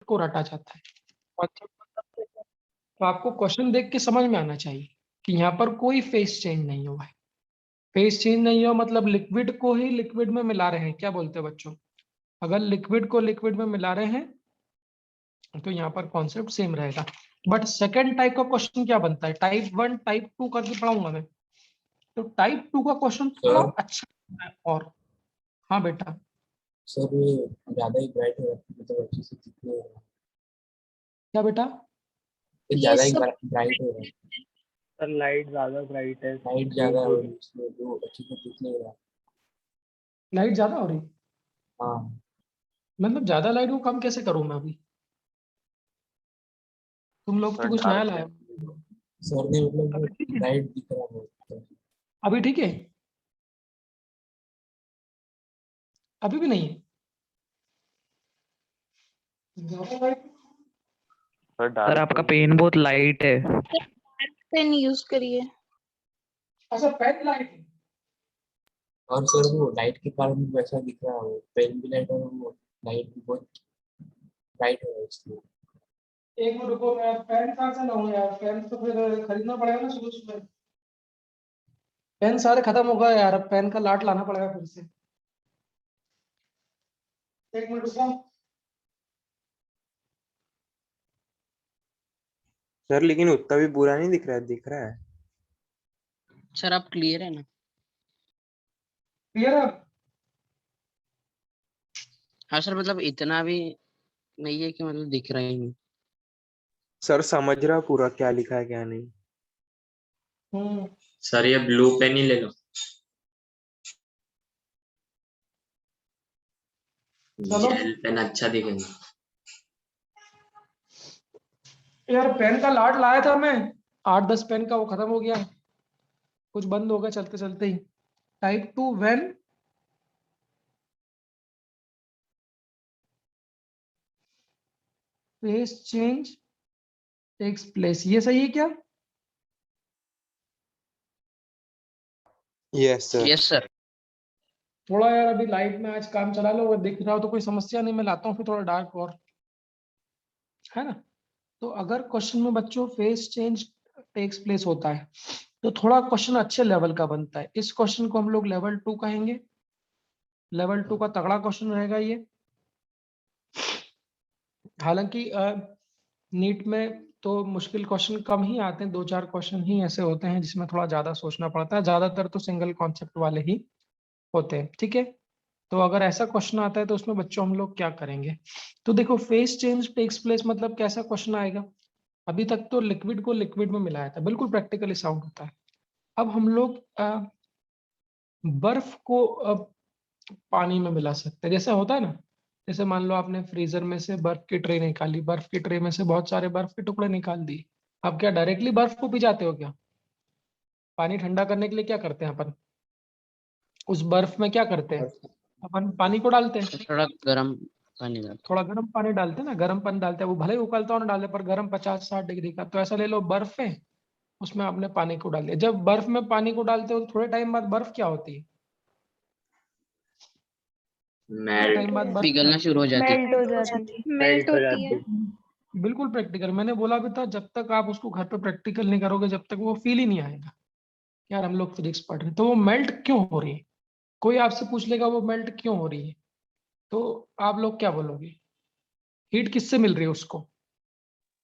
को रटा जाता है। तो आपको क्वेश्चन देख के समझ में आना चाहिए कि यहाँ पर कोई फेस चेंज नहीं हुआ है। फेस चेंज नहीं हुआ मतलब लिक्विड को ही लिक्विड में मिला रहे हैं। क्या बोलते हैं बच्चों? अगर लिक्विड को लिक्विड में मिला रहे हैं तो यहाँ पर कॉन्सेप्ट सेम रहेगा। बट सेकेंड टाइप का क्वेश्चन क्या बनता है? टाइप 1 टाइप 2 करके पढ़ाऊंगा मैं। तो टाइप 2 का क्वेश्चन थोड़ा सर अच्छा है। और हाँ बेटा, सर ये ज्यादा ही ब्राइट है, मतलब अच्छे से दिख नहीं रहा। क्या बेटा? ये ये ज्यादा ही सब ब्राइट हो रहा है। सर लाइट ज्यादा ब्राइट है। लाइट ज्यादा हो रही है इसमें, जो अच्छे से दिख नहीं रहा। लाइट ज्यादा हो रही? हाँ मतलब ज्यादा लाइट को कम कैसे करूं मैं अभी? तुम लोग तो कुछ नया लाए हो। सर ने मतलब अभी ठीक है? ब्राइट दिख रहा है बहुत। अभी ठीक है? अभी भी नहीं है? ज्यादा लाइट? सर आपका पेन बहुत लाइट है। पेन यूज करिए। अच्छा, पेन लाइट है। और सर वो लाइट के कारण भी वैसा दिख रहा है, वो पेन भी लाइट और वो लाइट भी बहुत ब्राइट हो रहा है इसलिए। एक मिनट रुको, मैं पेन कहाँ से लाऊं यार? पेन तो फिर खरीदना पड़ेगा ना सुबह सुबह। पेन सारे खत्म हो गए यार, अब पेन का लाट लाना पड़ेगा फिर से। एक मिनट रुको। सर लेकिन उतना भी बुरा नहीं दिख रहा है। सर आप क्लियर है ना? क्लियर है? हाँ सर, मतलब इतना भी नहीं है कि मतलब दिख रहा ही नहीं। सर समझ रहा पूरा क्या लिखा है क्या नहीं। हम्म। सर ये ब्लू पेन ही ले लो, चलो जेल पेन अच्छा दिखेगा। यार, पेन का लाट लाया था मैं, 8-10 पेन का, वो खत्म हो गया। कुछ बंद हो गया चलते चलते ही। Type 2 when phase change takes place. ये सही है क्या? Yes sir. Yes sir. थोड़ा यार अभी लाइट में आज काम चला लो, अगर दिख रहा हो तो कोई समस्या नहीं, मैं लाता हूँ फिर थोड़ा डार्क और, है ना? तो अगर क्वेश्चन में बच्चों फेस चेंज टेक्स प्लेस होता है तो थोड़ा क्वेश्चन अच्छे लेवल का बनता है। इस क्वेश्चन को हम लोग लेवल 2 कहेंगे। लेवल 2 का तगड़ा क्वेश्चन रहेगा ये। हालांकि नीट में तो मुश्किल क्वेश्चन कम ही आते हैं, 2-4 क्वेश्चन ही ऐसे होते हैं जिसमें थोड़ा ज्यादा सोचना पड़ता है। ज्यादातर तो सिंगल कॉन्सेप्ट वाले ही होते हैं, ठीक है? तो अगर ऐसा क्वेश्चन आता है तो उसमें बच्चों हम लोग क्या करेंगे? तो देखो, फेस चेंज टेक्स प्लेस मतलब कैसा क्वेश्चन आएगा? अभी तक तो लिक्विड को लिक्विड में मिलाया था, बिल्कुल प्रैक्टिकली साउंड होता है। अब हम लोग बर्फ को पानी में मिला सकते हैं, जैसे होता है ना। जैसे मान लो आपने फ्रीजर में से बर्फ की ट्रे निकाली, बर्फ की ट्रे में से बहुत सारे बर्फ के टुकड़े निकाल दिए। अब क्या डायरेक्टली बर्फ को पी जाते हो क्या? पानी ठंडा करने के लिए क्या करते हैं अपन? उस बर्फ में क्या करते हैं? अपन पानी को डालते हैं, थोड़ा गर्म पानी डाल। थोड़ा गर्म पानी डालते हैं ना, गर्म पानी डालते हैं, वो भले ही उकलता हो ना डाले, पर गर्म 50-60 डिग्री का। तो ऐसा ले लो, बर्फ है, उसमें आपने पानी को डाल दिया। जब बर्फ में पानी को डालते हो तो थोड़े टाइम बाद बर्फ क्या होती है? थोड़े मेल्ट। टाइम बाद बर्फ क्या पिघलना होती शुरू हो जाती है। मेल्ट हो जाती। मेल्ट होती है। है? बिल्कुल प्रैक्टिकल, मैंने बोला भी था, जब तक आप उसको घर पे प्रैक्टिकल नहीं करोगे जब तक वो फील ही नहीं आएगा। यार हम लोग फिजिक्स पढ़ रहे हैं, तो वो मेल्ट क्यों हो रही है? कोई आपसे पूछ लेगा वो मेल्ट क्यों हो रही है, तो आप लोग क्या बोलोगे? हीट किससे मिल रही है उसको?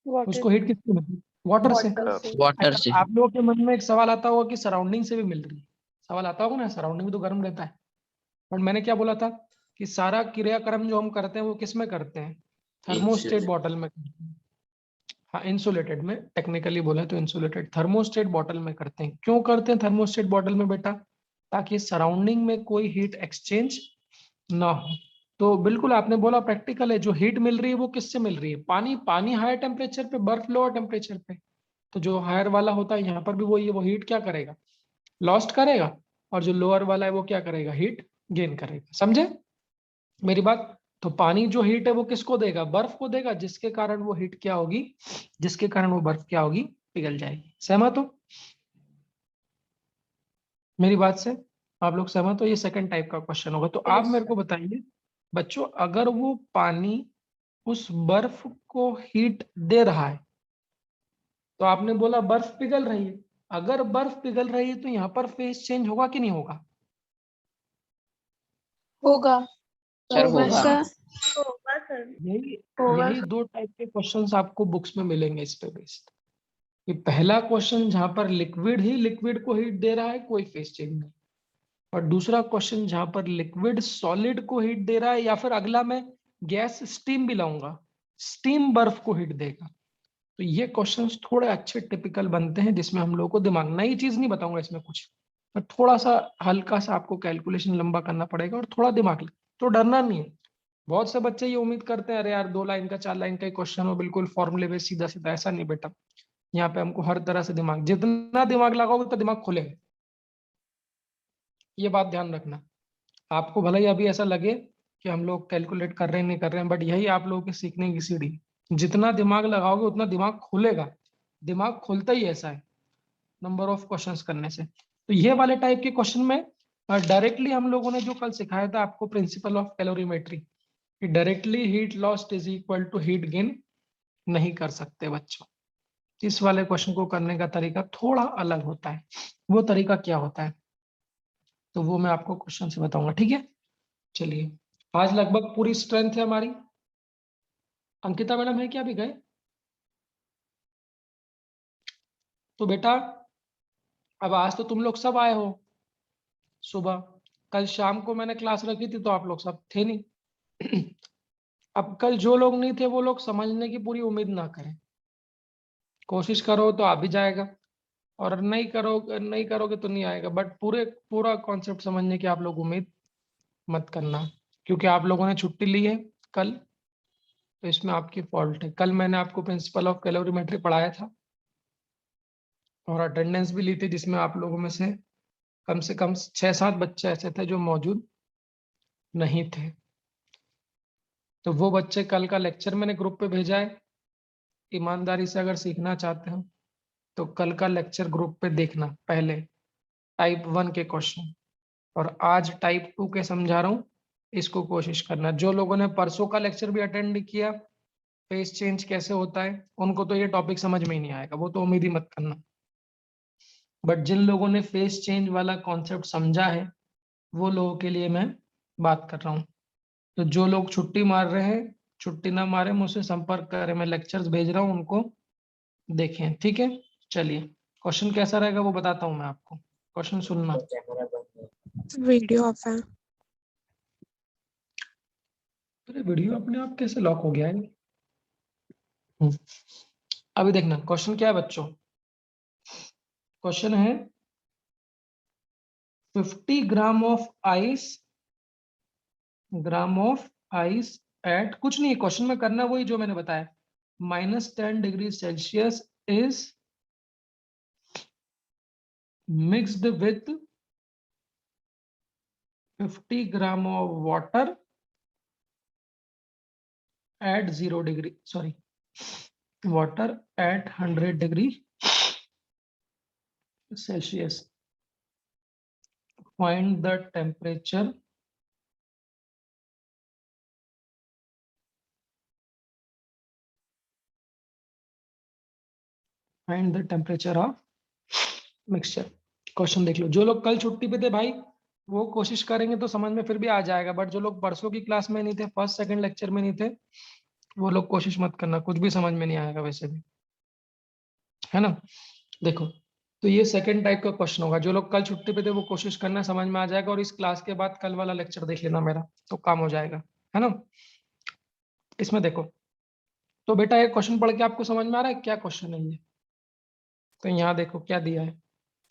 उसको हीट किससे मिल रही है? वाटर से। वाटर से। वाटर से। अच्छा, आप लोगों के मन में एक सवाल आता होगा कि सराउंडिंग से भी मिल रही है। सवाल आता होगा ना, सराउंडिंग भी तो गर्म रहता है। बट मैंने क्या बोला था कि सारा क्रियाक्रम जो हम करते हैं वो किस में करते हैं? थर्मोस्टेट बॉटल में करते हैं। हाँ, इंसुलेटेड में, टेक्निकली बोला तो इंसुलेटेड थर्मोस्टेट बॉटल में करते हैं। क्यों करते हैं थर्मोस्टेट बॉटल में बेटा? ताकि सराउंडिंग में कोई हीट एक्सचेंज ना हो। तो बिल्कुल आपने बोला प्रैक्टिकल है, जो हीट मिल रही है वो किससे मिल रही है? पानी, पानी हायर टेम्परेचर पे, बर्फ लोअर टेम्परेचर पे। तो जो हायर वाला होता है यहाँ पर भी वही है, वो हीट क्या करेगा? लॉस्ट करेगा। और जो लोअर वाला है वो क्या करेगा? हीट गेन करेगा। समझे मेरी बात? तो पानी जो हीट है वो किसको देगा? बर्फ को देगा, जिसके कारण वो हीट क्या होगी? जिसके कारण वो बर्फ क्या होगी? पिघल जाएगी। सहमत हो मेरी बात से? आप लोग सहमत हो? ये सेकंड टाइप का क्वेश्चन होगा। तो आप मेरे को बताइए बच्चों, अगर वो पानी उस बर्फ को हीट दे रहा है। तो आपने बोला बर्फ पिघल रही है, अगर बर्फ पिघल रही है तो यहाँ पर फेस चेंज होगा कि नहीं होगा? होगा। सर होगा होगा। सर। होगा सर। यही होगा यही दो टाइप के क्वेश्चंस आपको बुक्स में मिलेंगे इस पे बेस्ड। ये पहला क्वेश्चन जहां पर लिक्विड ही लिक्विड को हीट दे रहा है, कोई फेस चेंज नहीं। और दूसरा क्वेश्चन जहां पर लिक्विड सॉलिड को हीट दे रहा है, या फिर अगला मैं गैस स्टीम भी लाऊंगा, स्टीम बर्फ को हीट देगा। तो ये क्वेश्चंस थोड़े अच्छे टिपिकल बनते हैं, जिसमें हम लोग को दिमाग, नई चीज नहीं बताऊंगा इसमें कुछ, पर थोड़ा सा हल्का सा आपको कैलकुलेशन लंबा करना पड़ेगा और थोड़ा दिमाग लगे, तो डरना नहीं है। बहुत से बच्चे ये उम्मीद करते हैं अरे यार 2 लाइन का 4 लाइन का क्वेश्चन हो, बिल्कुल फॉर्मूले में सीधा सीधा, ऐसा नहीं बेटा। यहाँ पे हमको हर तरह से दिमाग, जितना दिमाग लगाओगे उतना दिमाग खुलेगा। ये बात ध्यान रखना। आपको भले ही अभी ऐसा लगे कि हम लोग कैलकुलेट कर रहे हैं नहीं कर रहे हैं, बट यही आप लोगों की सीखने की सीढ़ी। जितना दिमाग लगाओगे उतना दिमाग खुलेगा। दिमाग खुलता ही ऐसा है नंबर ऑफ क्वेश्चंस करने से। तो ये वाले टाइप के क्वेश्चन में डायरेक्टली हम लोगों ने जो कल सिखाया था आपको प्रिंसिपल ऑफ कैलोरीमेट्री, कि directly heat lost is equal to heat gain नहीं कर सकते बच्चों। इस वाले क्वेश्चन को करने का तरीका थोड़ा अलग होता है। वो तरीका क्या होता है तो वो मैं आपको क्वेश्चन से बताऊंगा, ठीक है। चलिए, आज लगभग पूरी स्ट्रेंथ है हमारी। अंकिता मैडम है क्या, भी गए? तो बेटा अब आज तो तुम लोग सब आए हो सुबह, कल शाम को मैंने क्लास रखी थी तो आप लोग सब थे नहीं। अब कल जो लोग नहीं थे वो लोग समझने की पूरी उम्मीद ना करें। कोशिश करो तो आ भी जाएगा, और नहीं करोगे तो नहीं आएगा, बट पूरा कॉन्सेप्ट समझने की आप लोग उम्मीद मत करना, क्योंकि आप लोगों ने छुट्टी ली है कल, तो इसमें आपकी फॉल्ट है। कल मैंने आपको प्रिंसिपल ऑफ कैलोरीमेट्री पढ़ाया था और अटेंडेंस भी ली थी, जिसमें आप लोगों में से कम 6-7 बच्चे ऐसे थे जो मौजूद नहीं थे। तो वो बच्चे कल का लेक्चर मैंने ग्रुप पे भेजा है। ईमानदारी से अगर सीखना चाहते हो तो कल का लेक्चर ग्रुप पे देखना, पहले टाइप 1 के क्वेश्चन, और आज टाइप 2 के समझा रहा हूँ, इसको कोशिश करना। जो लोगों ने परसों का लेक्चर भी अटेंड किया, फेस चेंज कैसे होता है, उनको तो ये टॉपिक समझ में ही नहीं आएगा, वो तो उम्मीद ही मत करना। बट जिन लोगों ने फेस चेंज वाला कॉन्सेप्ट समझा है, वो लोगों के लिए मैं बात कर रहा हूँ। तो जो लोग छुट्टी मार रहे हैं, छुट्टी ना मारे, मुझसे संपर्क करें, मैं लेक्चर्स भेज रहा हूँ, उनको देखें, ठीक है। चलिए, क्वेश्चन कैसा रहेगा वो बताता हूँ मैं आपको, क्वेश्चन सुनना। कैमरा बंद है। वीडियो ऑफ है। अरे वीडियो अपने आप कैसे लॉक हो गया है? अभी देखना क्वेश्चन क्या है बच्चों। क्वेश्चन है 50 ग्राम ऑफ आइस एट, कुछ नहीं क्वेश्चन में करना वही जो मैंने बताया, -10 degree Celsius is mixed with 50 gram of water at 0 degree, sorry, water at 100 degree Celsius. Find the temperature of mixture. Question देख लो। जो लोग कल छुट्टी पे थे भाई, वो कोशिश करेंगे तो समझ में फिर भी आ जाएगा, बट जो लोग परसों की क्लास में नहीं थे, फर्स्ट सेकंड लेक्चर में नहीं थे, वो लोग कोशिश मत करना, कुछ भी समझ में नहीं आएगा वैसे भी, है ना। देखो, तो ये सेकंड टाइप का क्वेश्चन होगा। जो लोग कल छुट्टी पे थे वो कोशिश करना, समझ में आ जाएगा, और इस क्लास के बाद कल वाला लेक्चर देख लेना मेरा, तो काम हो जाएगा, है ना। इसमें देखो, तो बेटा ये क्वेश्चन पढ़ के आपको समझ में आ रहा है क्या क्वेश्चन है ये? तो यहाँ देखो क्या दिया है।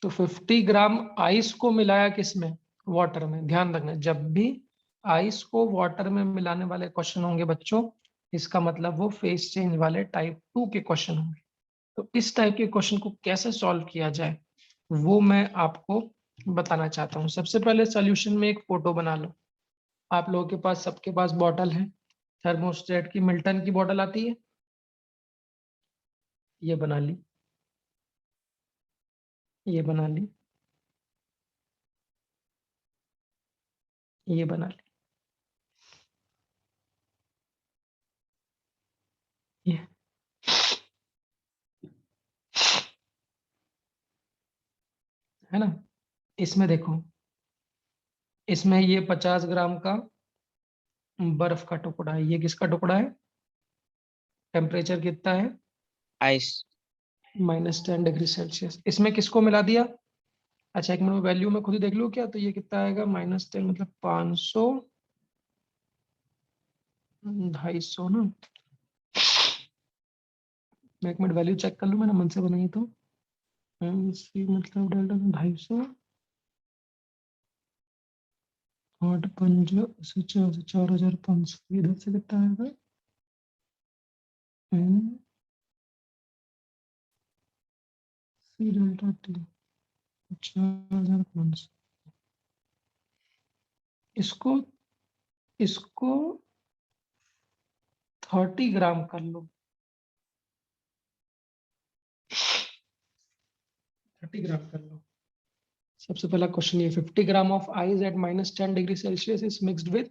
तो 50 ग्राम आइस को मिलाया किसमें? वाटर में। ध्यान रखना, जब भी आइस को वाटर में मिलाने वाले क्वेश्चन होंगे बच्चों, इसका मतलब वो फेस चेंज वाले टाइप 2 के क्वेश्चन होंगे। तो इस टाइप के क्वेश्चन को कैसे सॉल्व किया जाए वो मैं आपको बताना चाहता हूँ। सबसे पहले सॉल्यूशन में एक फोटो बना लो। आप लोगों के पास, सबके पास बॉटल है, थर्मोस्टेट की मिल्टन की बॉटल आती है, ये बना ली, ये बना ली, ये बना ली। है ना। इसमें देखो, इसमें ये 50 ग्राम का बर्फ का टुकड़ा है, ये किसका टुकड़ा है, टेम्परेचर कितना है, आइस -10 डिग्री सेल्सियस। इसमें किसको मिला दिया, अच्छा एक मिनट, वैल्यू में खुद ही देख लूँ क्या, तो ये कितना आएगा, -10 मतलब 500, 250 ना। मैं एक मिनट वैल्यू चेक कर लूँ, मैंने मन से बनाई तो मतलब डेल्टा 250, 8 5 से 4500, इधर से कितना आएगा, सी डेल्टा टी 4500। इसको इसको 30 ग्राम कर लो, 30 ग्राम कर लो। सबसे पहला क्वेश्चन ये, 50 gram of ice eight -10 degree Celsius is mixed with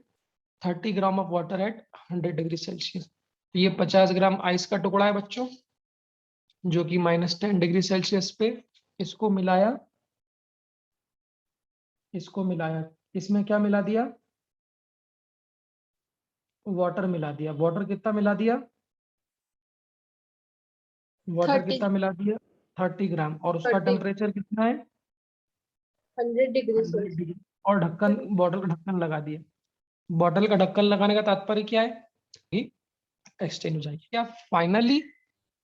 30 gram of water at 100 degree Celsius. ये 50 ग्राम आइस का टुकड़ा है बच्चों, जो कि -10 डिग्री सेल्सियस पे इसको मिलाया, इसमें क्या मिला दिया, वाटर मिला दिया। वाटर कितना मिला दिया, वाटर 30 कितना मिला दिया, 30 ग्राम, और उसका 30 टेम्परेचर कितना है, 100 डिग्री 100 सेल्सियस। डिग्री। और ढक्कन, बॉटल का ढक्कन लगा दिया। बॉटल का ढक्कन लगाने का तात्पर्य क्या है, हीट एक्सचेंज हो जाएगी। क्या फाइनली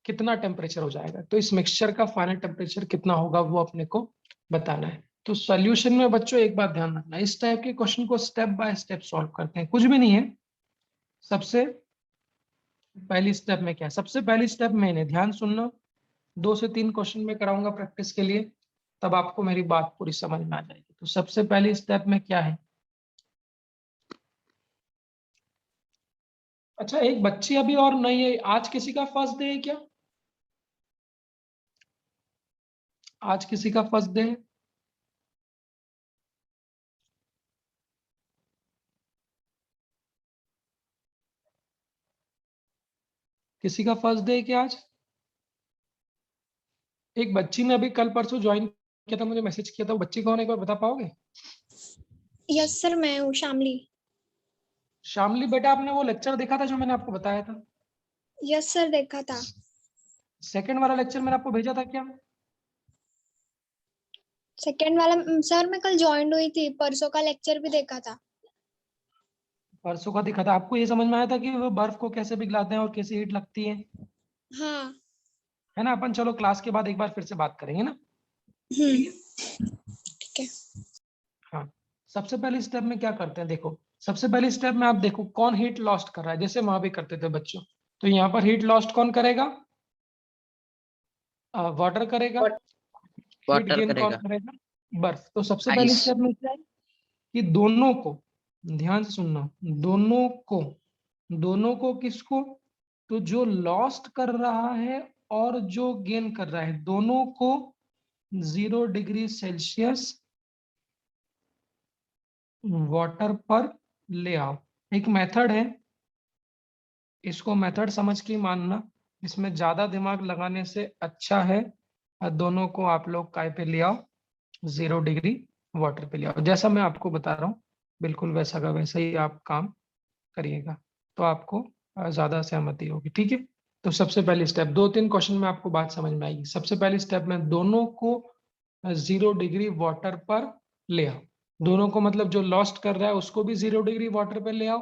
कितना टेम्परेचर हो जाएगा, तो इस मिक्सचर का फाइनल टेम्परेचर कितना होगा वो अपने को बताना है। तो सॉल्यूशन में बच्चों एक बात ध्यान रखना, इस टाइप के क्वेश्चन को स्टेप बाय स्टेप सॉल्व करते हैं, कुछ भी नहीं है। सबसे पहली स्टेप में क्या है, सबसे पहली स्टेप मैंने ध्यान सुनना, 2 से 3 क्वेश्चन में कराऊंगा प्रैक्टिस के लिए, तब आपको मेरी बात पूरी समझ में आ जाएगी। तो सबसे पहली स्टेप में क्या है, अच्छा एक बच्ची अभी और नहीं है, आज किसी का फर्स्ट डे है क्या, आज किसी का फर्स्ट डे है, किसी का फर्स्ट डे है क्या आज। एक बच्ची ने अभी कल परसों ज्वाइन किया था, मुझे मैसेज किया था, वो बच्ची कौन है, एक बार बता पाओगे। यस सर, मैं हूँ शामली। शामली बेटा, आपने वो लेक्चर देखा था जो मैंने आपको बताया था, यस सर, देखा था। सेकंड वाला लेक्चर मैंने आपको भेजा था क्या, सेकंड वाला सर मैं कल ज्वाइन हुई थी, परसों का लेक्चर भी देखा था। परसों का दिखा था आपको, ये समझ में आया था कि वो बर्फ को कैसे पिघलाते हैं और कैसे हीट लगती है हाँ। है ना। अपन चलो क्लास के बाद एक बार फिर से बात करेंगे ना। ठीक है। हाँ, सबसे पहले स्टेप में क्या करते हैं, देखो सबसे पहले स्टेप में आप देखो कौन हीट लॉस्ट कर रहा है, जैसे वहां भी करते थे बच्चों। तो यहाँ पर हीट लॉस्ट कौन करेगा, वाटर करेगा, हीट वाटर गेन कौन करेगा, करेगा, बर्फ। तो सबसे पहले आइस। स्टेप में क्या है कि दोनों को, ध्यान से सुनना, दोनों को किसको, तो जो लॉस्ट कर रहा है और जो गेन कर रहा है, दोनों को 0 डिग्री सेल्सियस वाटर पर ले आओ। एक मेथड है, इसको मेथड समझ के मानना, इसमें ज्यादा दिमाग लगाने से अच्छा है, और दोनों को आप लोग काय पे ले आओ, 0 डिग्री वाटर पे ले आओ। जैसा मैं आपको बता रहा हूँ बिल्कुल वैसा का वैसा ही आप काम करिएगा, तो आपको ज्यादा सहमति होगी, ठीक है। तो सबसे पहली स्टेप, 2-3 क्वेश्चन में आपको बात समझ में आएगी। सबसे पहली स्टेप में दोनों को 0 डिग्री वाटर पर ले आओ, दोनों को मतलब जो लॉस्ट कर रहा है उसको भी 0 डिग्री वाटर पे ले आओ,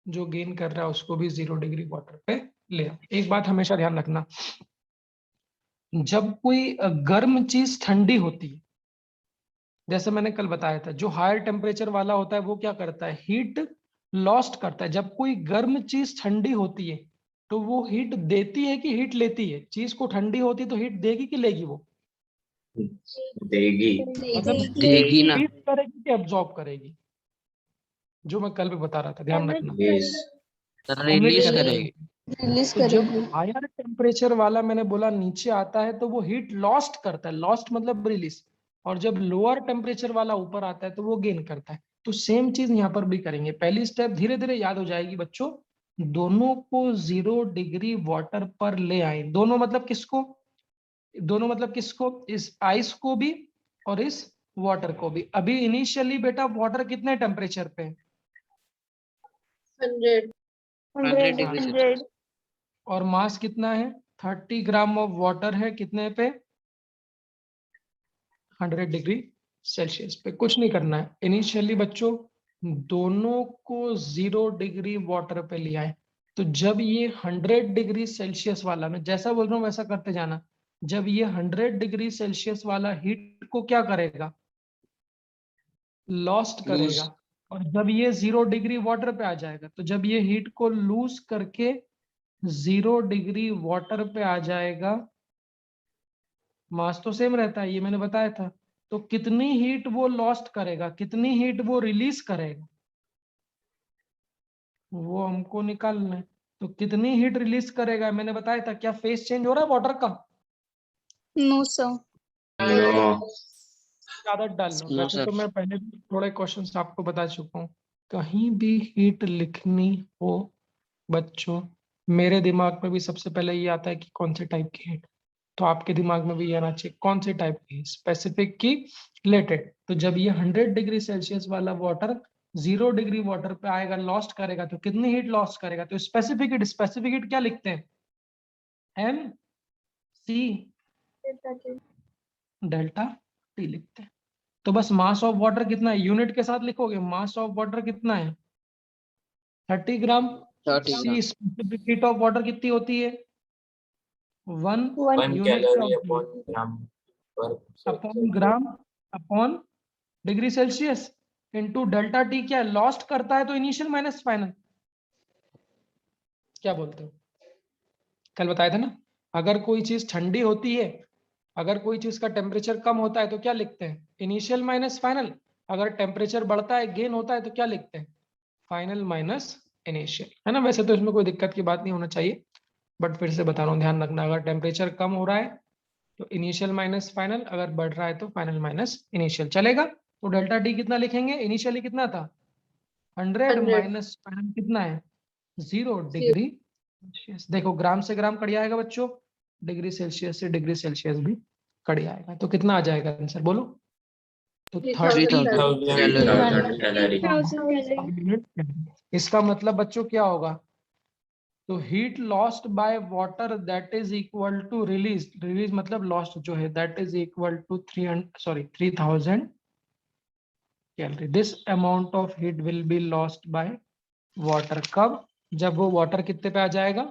जो गेन कर रहा है उसको भी 0 डिग्री वाटर पे ले आओ। एक बात हमेशा ध्यान रखना, जब कोई गर्म चीज ठंडी होती है, जैसे मैंने कल बताया था, जो हायर टेम्परेचर वाला होता है वो क्या करता है, हीट लॉस्ट करता है। जब कोई गर्म चीज ठंडी होती है तो वो हीट देती है कि हीट लेती है, चीज को ठंडी होती है तो हीट देगी कि लेगी, वो देगी। मतलब देगी ना। रिलीज करेगी कि एब्जॉर्ब करेगी, जो मैं कल भी बता रहा था, ध्यान रखना, Yes. रिलीज Emit करेगी। रिलीज तो जब हायर टेम्परेचर वाला मैंने बोला नीचे आता है तो वो हीट लॉस्ट करता है, लॉस्ट मतलब रिलीज, और जब लोअर टेम्परेचर वाला ऊपर आता है तो वो गेन करता है। तो सेम चीज यहाँ पर भी करेंगे। पहली स्टेप धीरे धीरे याद हो जाएगी बच्चों, दोनों को 0 डिग्री वाटर पर ले आए, दोनों मतलब किसको, इस आइस को भी और इस वाटर को भी। अभी इनिशियली बेटा वाटर कितने टेम्परेचर पे है? 100 डिग्री सेल्सियस। और मास कितना है? 30 ग्राम ऑफ वाटर है कितने पे? 100 डिग्री सेल्सियस पे। कुछ नहीं करना है इनिशियली बच्चों, दोनों को 0 डिग्री वाटर पे लिया है। तो जब ये 100 डिग्री सेल्सियस वाला, मैं जैसा बोल रहा हूँ वैसा करते जाना, जब ये 100 डिग्री सेल्सियस वाला हीट को क्या करेगा? लॉस्ट करेगा। और जब ये 0 डिग्री वाटर पे आ जाएगा, तो जब ये हीट को लूज करके 0 डिग्री वाटर पे आ जाएगा, मास तो सेम रहता है, ये मैंने बताया था। तो कितनी हीट वो लॉस्ट करेगा, कितनी हीट वो रिलीज करेगा, वो हमको निकालना है। तो कितनी हीट रिलीज करेगा मैंने बताया था। क्या फेस चेंज हो रहा है वाटर का? No sir. नो। आदत डाल लो। No, वैसे sir. तो मैं पहले भी थोड़े क्वेश्चंस आपको बता चुका हूँ। कहीं भी हीट लिखनी हो बच्चों, मेरे दिमाग में भी सबसे पहले ये आता है कि कौन से टाइप की हीट। तो आपके दिमाग में भी ये आना चाहिए कौन से टाइप की, स्पेसिफिक की रिलेटेड। तो जब ये 100 डिग्री सेल्सियस वाला वाटर 0 डिग्री वाटर पे आएगा, लॉस्ट करेगा, तो कितनी हीट लॉस्ट करेगा? तो स्पेसिफिक हीट क्या लिखते हैं? एम सी डेल्टा टी लिखते हैं। तो बस मास ऑफ वाटर कितना है यूनिट के साथ लिखोगे, मास ऑफ वाटर कितना है? 30 ग्राम। 30 सी स्पेसिफिक हीट ऑफ वाटर कितनी होती है? 1 1 यूनिट क्या कैलोरी होती है? अपॉन ग्राम पर upon gram upon degree Celsius into delta T. क्या लॉस्ट करता है तो इनिशियल माइनस फाइनल। क्या बोलते हो? कल बताया था ना, अगर कोई चीज ठंडी होती है, अगर कोई चीज का टेम्परेचर कम होता है तो क्या लिखते हैं? Initial minus final. अगर टेम्परेचर बढ़ता है, गेन होता है, तो क्या लिखते हैं? फाइनल माइनस इनिशियल, है ना। वैसे तो इसमें कोई दिक्कत की बात नहीं होना चाहिए, बट फिर से बता रहा हूँ, ध्यान रखना। अगर टेम्परेचर कम हो रहा है तो इनिशियल माइनस फाइनल, अगर बढ़ रहा है तो फाइनल माइनस इनिशियल चलेगा। तो डेल्टा टी कितना लिखेंगे? इनिशियली कितना था? 100 माइनस फाइनल कितना है? 0 डिग्री सेल्सियस। देखो ग्राम से ग्राम कट जाएगा बच्चों, डिग्री सेल्सियस से डिग्री सेल्सियस भी कट जाएगा। तो कितना आ जाएगा आंसर बोलो? तो 3000 कैलोरी। 3000 कैलोरी। इसका मतलब बच्चों क्या होगा? तो heat lost by water that is equal to release मतलब लॉस्ट जो है, that is equal to 3000 calorie. This amount of heat will be lost by water. कब? जब वो वाटर कितने पे आ जाएगा?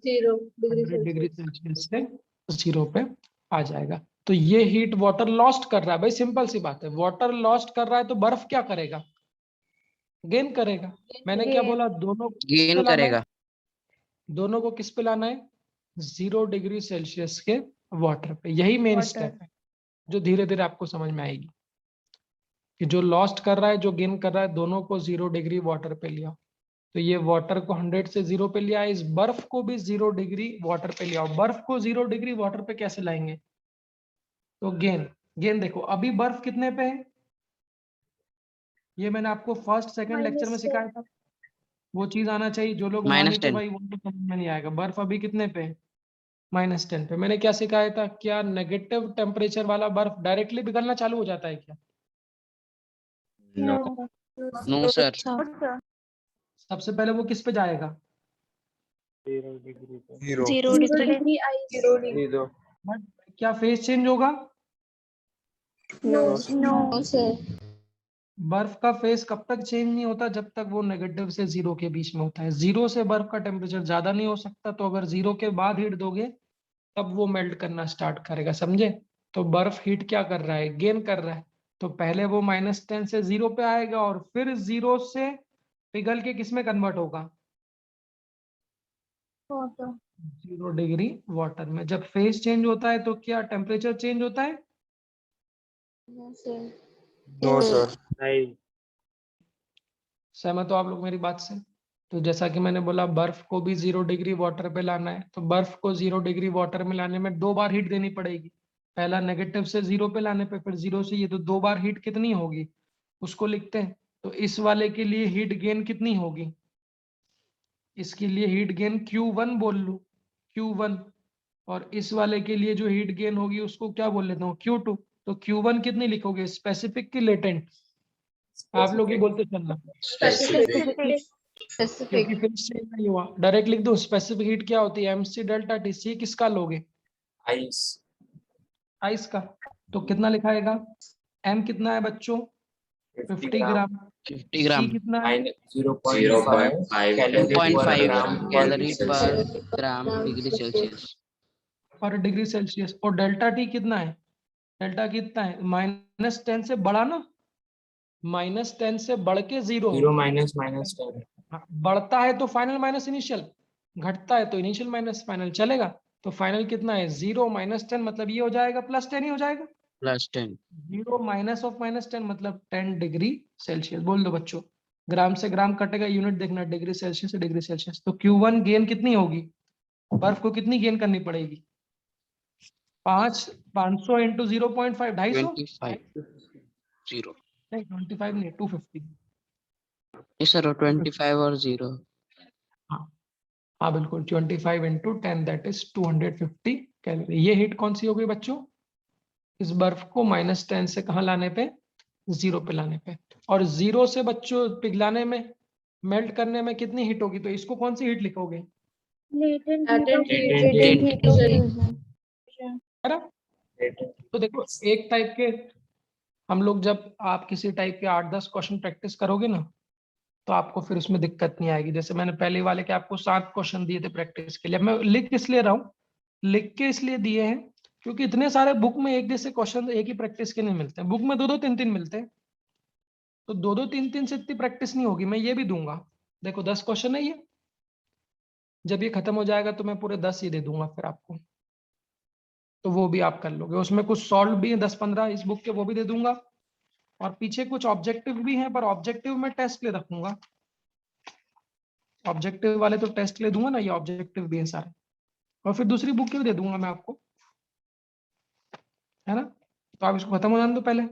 100 डिग्री सेल्सियस से 0 पे आ जाएगा। तो ये हीट वाटर लॉस्ट कर रहा है भाई, सिंपल सी बात है। वाटर लॉस्ट कर रहा है तो बर्फ क्या करेगा? गेन करेगा। मैंने क्या बोला? दोनों को किस पे गेन लाना है? करेगा। दोनों को किस पे लाना है? 0 डिग्री सेल्सियस के वाटर पे। यही मेन स्टेप है जो धीरे धीरे आपको समझ में आएगी, कि जो लॉस्ट कर रहा है, जो गेन कर रहा है, दोनों को 0 डिग्री वाटर पे लिया। तो ये वाटर को 100 से 0 पे लिया, इस बर्फ को भी 0 डिग्री वाटर पे लिया। बर्फ को 0 डिग्री वाटर पे कैसे लाएंगे? तो गेन देखो, अभी बर्फ कितने पे है? ये मैंने आपको फर्स्ट सेकंड लेक्चर में सिखाया था। वो चीज आना चाहिए। जो लोग वहां नहीं थे -10। भाई, वो तो समझ में नहीं आएगा। बर्फ अभी कितने पे है? -10 पे। मैंने क्या सिखाया था? क्या नेगेटिव टेम्परेचर वाला बर्फ डायरेक्टली पिघलना चालू हो जाता है क्या? No sir. सबसे पहले वो किस पे जाएगा? 0 डिग्री पे। 0 0 बट क्या फेस चेंज होगा? No sir. बर्फ का फेस कब तक चेंज नहीं होता? जब तक वो नेगेटिव से 0 के बीच में होता है। 0 से बर्फ का टेम्परेचर ज्यादा नहीं हो सकता। तो अगर 0 के बाद हीट दोगे तब वो मेल्ट करना स्टार्ट करेगा, समझे? तो बर्फ हीट क्या कर रहा है? गेन कर रहा है। तो पहले वो -10 से 0 पे आएगा और फिर 0 से पिघल के किस में कन्वर्ट होगा? 0 डिग्री वाटर में। जब फेस चेंज होता है तो क्या टेम्परेचर चेंज होता है? नो सर नहीं। सहमत हो आप लोग मेरी बात से? तो जैसा कि मैंने बोला, बर्फ को भी 0 डिग्री वाटर पे लाना है। तो बर्फ को 0 डिग्री वाटर में लाने में 2 बार हीट देनी पड़ेगी। पहला नेगेटिव से 0 पे लाने पे, फिर 0 से ये, तो 2 बार हीट कितनी होगी उसको लिखते हैं। तो इस वाले के लिए हीट गेन कितनी होगी? इसके लिए हीट गेन Q1 बोल लूं, Q1। और इस वाले के लिए जो हीट गेन होगी उसको क्या बोल लेता हूँ? Q2। तो Q1 कितनी लिखोगे, स्पेसिफिक की लेटेंट? आप लोग ही बोलते चलना, क्योंकि फिर से नहीं हुआ। डायरेक्ट लिख दो, स्पेसिफिक हीट क्या होती है, MC डेल्टा T। C किसका लोगे, आइस आइस का। तो कितना लिखाएगा, M कितना है बच्चों, 50 ग्राम। 50 ग्राम C कितना है, माइनस 0.5 कैलोरी पर 0.5 ग्राम कैलोरी पर सेल्सियस। Gram degree Celsius. पर डिग्री सेल्सियस। और डेल्टा T कितना है, डेल्टा कितना है, -10 से बड़ा ना, -10 से बढ़ के 0 0 होगा। -10 हाँ, बढ़ता है तो फाइनल माइनस इनिशियल, घटता है तो इनिशियल माइनस फाइनल, चलेगा। तो फाइनल कितना है, 0 -10, मतलब ये हो जाएगा +10 ही हो जाएगा। +10 0 माइनस ऑफ -10 मतलब 10 डिग्री सेल्सियस। बोल दो बच्चों, ग्राम से ग्राम कटेगा, यूनिट देखना, डिग्री सेल्सियस से डिग्री सेल्सियस। तो Q1 गेन कितनी होगी, बर्फ को कितनी गेन करनी पड़ेगी, 500 इंटू 0.5, 250, 25 0 नहीं 25 नहीं, 250। ये सर 25 और 0 हाँ हाँ बिल्कुल, 25 इंटू 10 दैट इज 250 कैलोरी। ये हीट कौन सी होगी बच्चों, इस बर्फ को -10 से कहाँ लाने पे, 0 पे लाने पे। और 0 से बच्चों पिघलाने में, मेल्ट करने में कितनी हीट होगी, तो इसको कौन सी हीट लिखोगे, है ना। तो देखो एक टाइप के, हम लोग जब आप किसी टाइप के 8-10 क्वेश्चन प्रैक्टिस करोगे ना, तो आपको फिर उसमें दिक्कत नहीं आएगी। जैसे मैंने पहले वाले के आपको 7 क्वेश्चन दिए थे प्रैक्टिस के लिए। अब मैं लिख किस लिए रहा हूँ, लिख के इसलिए दिए हैं क्योंकि इतने सारे बुक में एक जैसे क्वेश्चन एक ही प्रैक्टिस के नहीं मिलते हैं, बुक में 2-2 3-3 मिलते हैं। तो 2-2 3-3 से इतनी प्रैक्टिस नहीं होगी। मैं ये भी दूंगा, देखो 10 क्वेश्चन है ये, जब ये खत्म हो जाएगा तो मैं पूरे 10 ही दे दूंगा फिर आपको, तो वो भी आप कर लोगे। उसमें कुछ सॉल्व भी है 10-15 इस बुक के, वो भी दे दूंगा। और पीछे कुछ ऑब्जेक्टिव भी हैं, पर ऑब्जेक्टिव में टेस्ट ले रखूंगा, ऑब्जेक्टिव वाले तो टेस्ट ले दूंगा ना, ये ऑब्जेक्टिव भी है सारे। और फिर दूसरी बुक की भी दे दूंगा मैं आपको, है ना। तो आप इसको खत्म हो जाने दो पहले।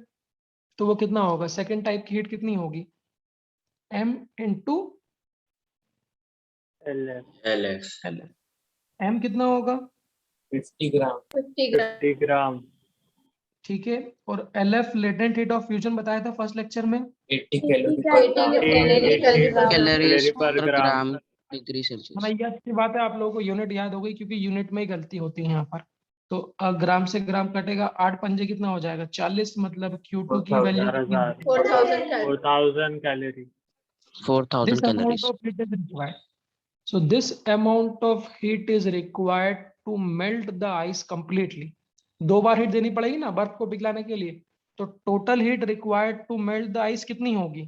तो वो कितना होगा, सेकंड टाइप की हीट कितनी होगी, M into LF L। M कितना होगा, 50 ग्राम 50 ग्राम ठीक है। और LF latent heat of fusion बताया था फर्स्ट लेक्चर में, 80 कैलोरी पर ग्राम कैलोरीज पर पर ग्राम। ग्राम डिग्री है ना। सेल्सियस। ये अच्छी बात है, आप लोगों को यूनिट याद हो गई, क्योंकि यूनिट में ही गलती होती है यहाँ पर। तो ग्राम से ग्राम कटेगा, 8 पंजे कितना हो जाएगा, 40, मतलब Q2 की value 4000 4000 calorie 4000 this amount calories. Of heat is required, so this amount of heat is required to melt the ice completely। 2 बार हीट देनी पड़ेगी ना बर्फ को पिघलाने के लिए, तो total heat required to melt the ice कितनी होगी,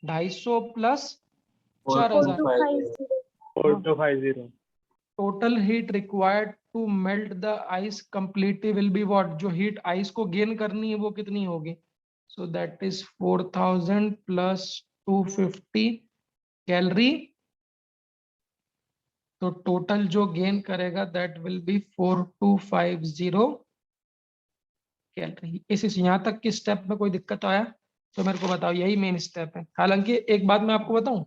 250 plus 4000। 4250 total heat required to melt the ice completely will be what, जो हीट आइस को गेन करनी है वो कितनी होगी, so that is 4000 plus 250 calorie. तो टोटल जो गेन करेगा दैट विल बी 4250 कैलोरी। इस यहाँ तक की स्टेप में कोई दिक्कत आया तो मेरे को बताओ, यही मेन स्टेप है। हालांकि एक बात मैं आपको बताऊं,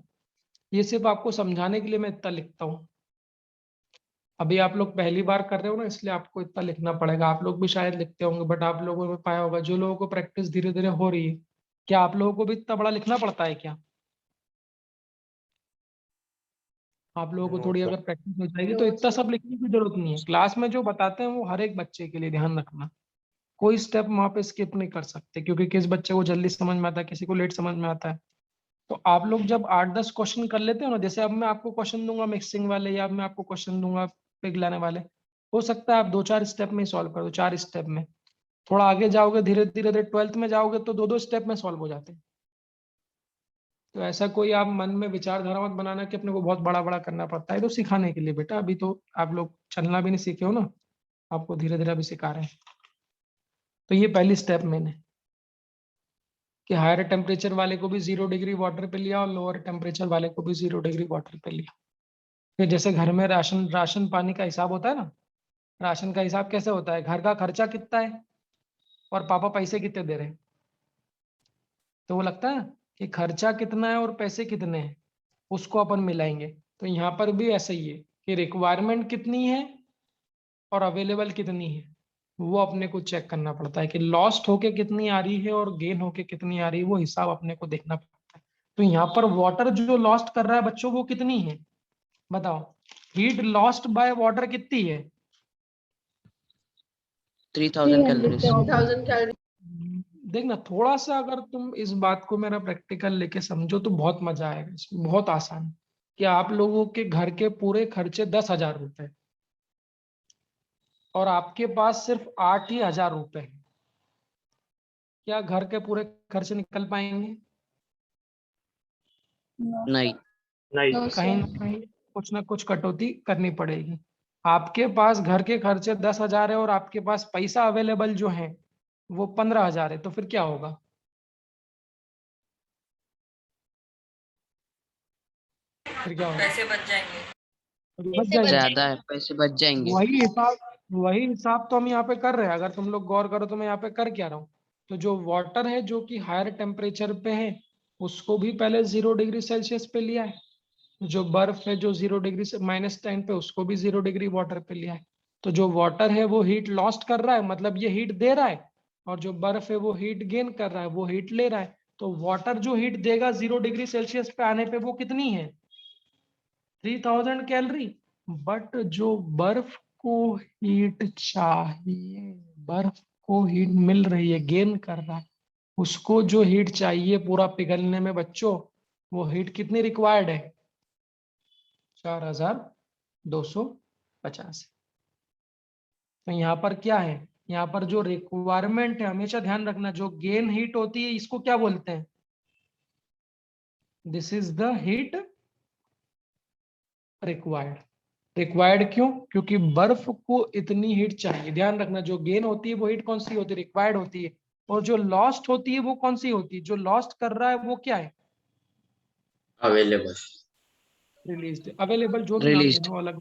ये सिर्फ आपको समझाने के लिए मैं इतना लिखता हूँ। अभी आप लोग पहली बार कर रहे हो ना, इसलिए आपको इतना लिखना पड़ेगा। आप लोग भी शायद लिखते होंगे, बट आप लोगों ने पाया होगा, जो लोगों को प्रैक्टिस धीरे धीरे हो रही है, क्या आप लोगों को भी इतना बड़ा लिखना पड़ता है क्या? आप लोगों को थोड़ी अगर प्रैक्टिस हो जाएगी तो इतना सब लिखने की जरूरत नहीं है। क्लास में जो बताते हैं वो हर एक बच्चे के लिए, ध्यान रखना। कोई स्टेप वहां पे स्किप नहीं कर सकते, क्योंकि किस बच्चे को जल्दी समझ में आता है, किसी को लेट समझ में आता है। तो आप लोग जब 8-10 क्वेश्चन कर लेते हो ना, जैसे अब मैं आपको क्वेश्चन दूंगा मिक्सिंग वाले, या मैं आपको क्वेश्चन दूंगा पिघलाने वाले, हो सकता है आप 2-4 स्टेप में ही सॉल्व कर दो, 4 स्टेप में। थोड़ा आगे जाओगे, धीरे धीरे 12th में जाओगे तो 2-2 स्टेप में सॉल्व हो जाते हैं। तो ऐसा कोई आप मन में विचारधारा मत बनाना कि अपने को बहुत बड़ा बड़ा करना पड़ता है। तो सिखाने के लिए बेटा, अभी तो आप लोग चलना भी नहीं सीखे हो ना, आपको धीरे धीरे अभी सिखा रहे हैं। तो ये पहली स्टेप मैंने, कि हायर टेम्परेचर वाले को भी 0 डिग्री वाटर पे लिया और लोअर टेम्परेचर वाले को भी 0 डिग्री वाटर पे लिया। फिर जैसे घर में राशन पानी का हिसाब होता है ना, राशन का हिसाब कैसे होता है, घर का खर्चा कितना है और पापा पैसे कितने दे रहे हैं, तो वो लगता है कि खर्चा कितना है और पैसे कितने हैं, उसको अपन मिलाएंगे। तो यहाँ पर भी ऐसा ही है कि रिक्वायरमेंट कितनी है और अवेलेबल कितनी है, वो अपने को चेक करना पड़ता है कि लॉस्ट होके कितनी आ रही है और गेन होके कितनी आ रही है, वो हिसाब अपने को देखना पड़ता है। तो यहाँ पर वाटर जो लॉस्ट कर रहा है बच्चों वो कितनी है बताओ, हीट लॉस्ट बाय वाटर कितनी है? 3000 कैलोरीज। 1000 कैलोरी। देखना थोड़ा सा अगर तुम इस बात को मेरा प्रैक्टिकल लेके समझो तो बहुत मजा आएगा इसमें। बहुत आसान है कि आप लोगों के घर के पूरे खर्चे 10,000 रुपए और आपके पास सिर्फ 8,000 रुपए है, क्या घर के पूरे खर्चे निकल पाएंगे? नहीं। नहीं। कहीं ना कहीं कुछ ना कुछ कटौती करनी पड़ेगी। आपके पास घर के खर्चे 10,000 है और आपके पास पैसा अवेलेबल जो है वो 15,000 है, तो फिर क्या होगा? फिर क्या होगा? पैसे बच जाएंगे। बच जाएंगे। ज्यादा है, पैसे बच जाएंगे। वही हिसाब तो हम यहाँ पे कर रहे हैं। अगर तुम लोग गौर करो तो मैं यहाँ पे कर क्या रहा हूँ, तो जो वाटर है जो कि हायर टेम्परेचर पे है उसको भी पहले 0 डिग्री सेल्सियस पे लिया है, जो बर्फ है जो 0 डिग्री से -10 पे उसको भी 0 डिग्री वाटर पे लिया है। तो जो वाटर है वो हीट लॉस्ट कर रहा है, मतलब ये हीट दे रहा है, और जो बर्फ है वो हीट गेन कर रहा है, वो हीट ले रहा है। तो वाटर जो हीट देगा 0 डिग्री सेल्सियस पे आने पे वो कितनी है? 3000 कैलोरी। बट जो बर्फ को हीट चाहिए, बर्फ को हीट मिल रही है, गेन कर रहा है, उसको जो हीट चाहिए पूरा पिघलने में बच्चों, वो हीट कितनी रिक्वायर्ड है? 4250। तो यहाँ पर क्या है, यहाँ पर जो रिक्वायरमेंट है, हमेशा ध्यान रखना, जो गेन हीट होती है इसको क्या बोलते हैं? This is the heat required. Required क्यों? क्योंकि बर्फ को इतनी हीट चाहिए। ध्यान रखना, जो गेन होती है वो हीट कौन सी होती है? रिक्वायर्ड होती है। और जो लॉस्ट होती है वो कौन सी होती है? जो लॉस्ट कर रहा है वो क्या है? अवेलेबल। रिलीज। अवेलेबल जो भी नाम Released. देना अलग।